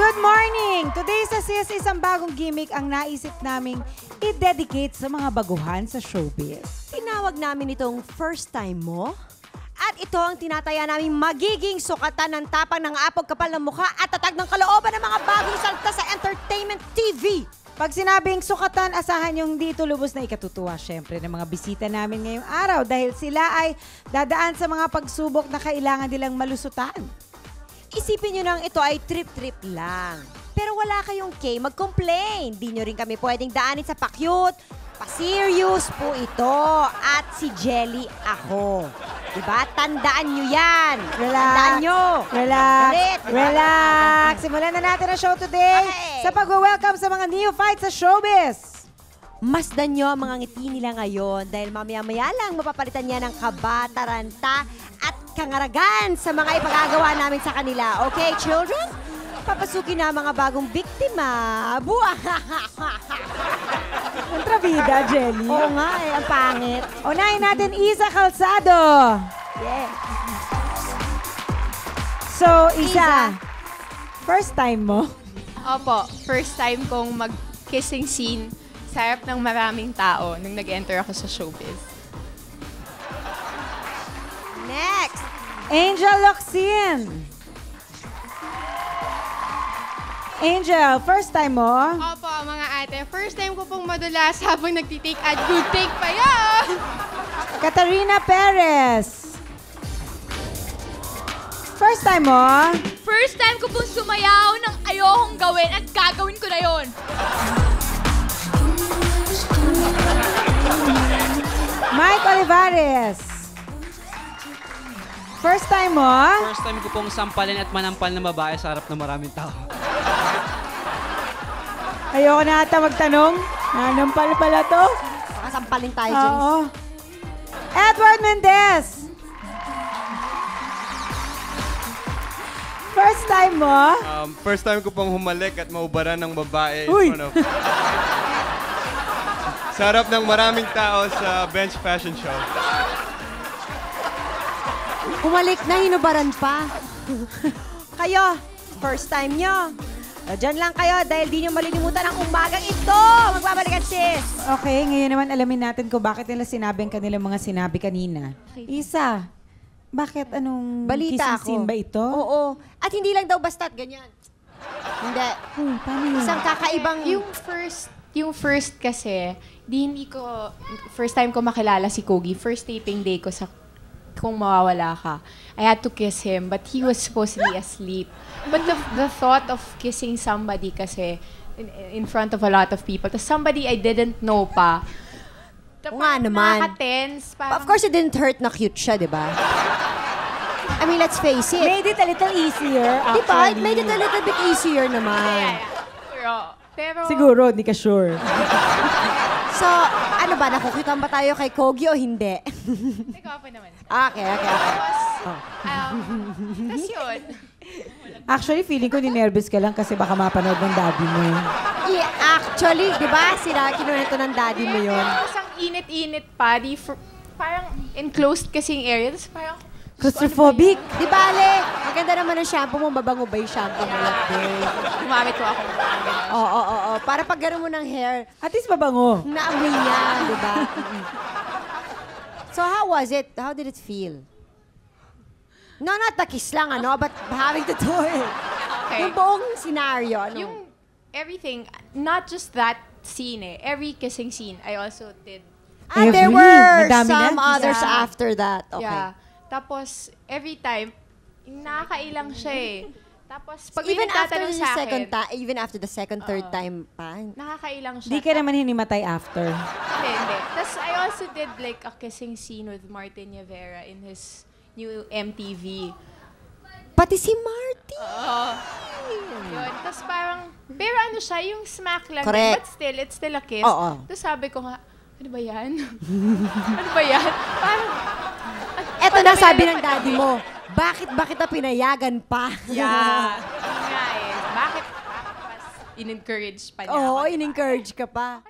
Good morning! Today's Assist isang bagong gimmick ang naisip naming i-dedicate sa mga baguhan sa showbiz. Tinawag namin itong first time mo. At ito ang tinataya naming magiging sukatan ng tapang ng apog, kapal ng mukha at tatag ng kalooban ng mga bagong salta sa entertainment TV. Pag sinabing sukatan, asahan yung dito lubos na ikatutuwa syempre ng mga bisita namin ngayong araw dahil sila ay dadaan sa mga pagsubok na kailangan nilang malusutan. Isipin nyo nang ito ay trip-trip lang. Pero wala kayong mag-complain. Di nyo rin kami pwedeng daanin sa pa-cute, pa-serious po ito. At si Jelly ako. Diba? Tandaan nyo yan. Tandaan nyo. Relax. Galit, diba? Relax. Simulan na natin ang show today sa pag-welcome sa mga neophytes sa showbiz. Masdan nyo ang mga ngiti nila ngayon dahil mamaya-maya lang mapapalitan niya ng kaba, taranta at kangaragan sa mga ipagagawa namin sa kanila. Okay, children? Papasukin na ang mga bagong biktima. Kontrabida, Jelly. Oo nga ang pangit. Unahin natin Isa Calzado. Yeah. So, Isa, first time mo? Opo, first time kong mag-kissing scene sa harap ng maraming tao nung nag-enter ako sa showbiz. Next. Angel Locsin. Angel, first time mo? Opo, mga ate, first time ko pong madulas habang nagtitake at good take pa yan! Katarina Perez. First time mo? First time ko pong sumayaw ng ayokong gawin at gagawin ko na yon. Mike Olivares. First time mo? First time ko pong sampalin at manampal na babae sa harap ng maraming tao. Ayoko na ata magtanong. Nanampal pala to? Makasampalin tayo, James. Oo. Edward Mendez. First time mo? First time ko pong humalik at maubaran ng babae Uy! in front of... sa harap ng maraming tao sa bench fashion show. Humalik na, hinubaran pa. Kayo, first time nyo. Diyan lang kayo dahil di nyo malilimutan ang umagang ito. Magbabalikan, sis. Okay, ngayon naman alamin natin kung bakit nila sinabi ang kanilang mga sinabi kanina. Isa, bakit anong Balita kissing scene ako. ba ito? Oo. At hindi lang daw basta't ganyan. Hindi. Paano yun? Isang kakaibang... Yung first kasi, first time ko makilala si Kogi, first taping day ko sa kung mawawala ka. I had to kiss him, but he was supposedly asleep. But the thought of kissing somebody kasi in front of a lot of people, to somebody I didn't know pa, Oo nga naman. nakaka-tense. Of course, it didn't hurt na cute siya, di ba? I mean, let's face it. Made it a little easier, Di ba? It actually. made it a little bit easier naman. Pero, Siguro, hindi ka sure. So, ano ba? Nakukitan ba tayo kay Kogi o hindi? ikaw pa naman. Okay. Tas yun. Actually, feeling ko ninervous ka lang kasi baka mapanood ng daddy mo. Actually, di ba? Kinuwento ng daddy mo yun. Tapos ang init-init pa, parang enclosed kasing area. Tapos parang, Claustrophobic. Di bale, maganda naman ang shampoo mo. Mabango ba yung shampoo mo that day? gumamit ko ako ng ganun. Oo. Para pag gano'n mo ng hair, At least mabango. naamoy niya, di ba? So how was it? How did it feel? No, not the kiss lang, but having to do it. Okay. Yung buong scenario, Yung everything, not just that scene every kissing scene, I also did. There Every. were Madami some na. others Yeah. after that. Okay. Yeah. Tapos, every time, nakakailang siya Tapos, pag may Even after nagtatanong the sa second akin, time, even after the second, third time pa. nakakailang siya. Di ka naman hinimatay after. Hindi. Tapos, I also did like a kissing scene with Martin Rivera in his new MTV. Pati si Marty. Yun. Tapos parang, pero ano siya, yung smack lang. Correct. But still, it's still a kiss. Oo. Tapos sabi ko nga, ano ba yan? ano ba yan? Parang, Eto na sabi ng daddy mo, bakit ba kita pinayagan pa? yeah. Yun nga bakit mas in-encourage pa niya Oo, ako? in-encourage ka pa.